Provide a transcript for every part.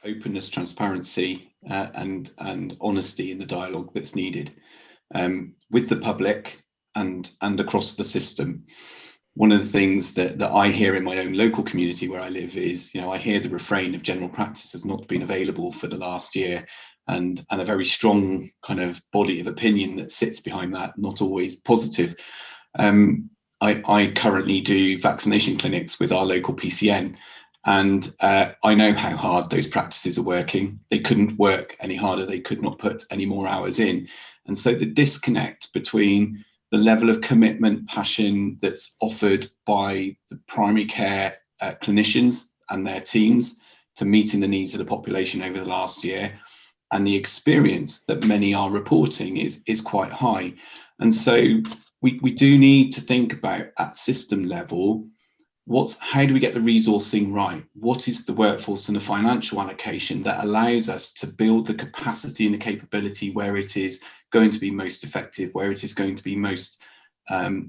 openness, transparency, and honesty in the dialogue that's needed with the public and across the system. One of the things that I hear in my own local community where I live is, I hear the refrain of general practice has not been available for the last year, and a very strong kind of body of opinion that sits behind that, not always positive. I currently do vaccination clinics with our local PCN, and I know how hard those practices are working. They couldn't work any harder. They could not put any more hours in. And so the disconnect between the level of commitment, passion that's offered by the primary care clinicians and their teams to meeting the needs of the population over the last year, and the experience that many are reporting is quite high. And so we do need to think about, at system level, how do we get the resourcing right? What is the workforce and the financial allocation that allows us to build the capacity and the capability where it is going to be most effective, where it is going to be most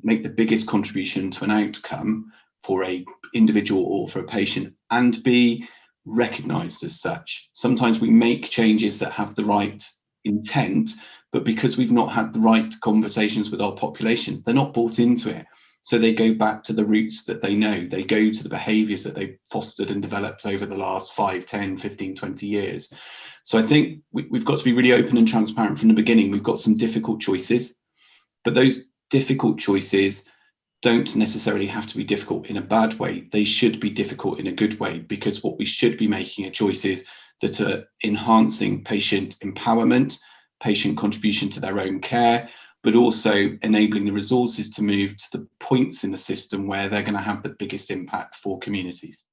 make the biggest contribution to an outcome for a individual or for a patient, and be recognized as such. Sometimes we make changes that have the right intent, but because we've not had the right conversations with our population, they're not bought into it. So they go back to the roots that they know. They go to the behaviors that they've fostered and developed over the last 5, 10, 15, 20 years. So I think we've got to be really open and transparent from the beginning. We've got some difficult choices, but those difficult choices don't necessarily have to be difficult in a bad way. They should be difficult in a good way, because what we should be making are choices that are enhancing patient empowerment, patient contribution to their own care, but also enabling the resources to move to the points in the system where they're going to have the biggest impact for communities.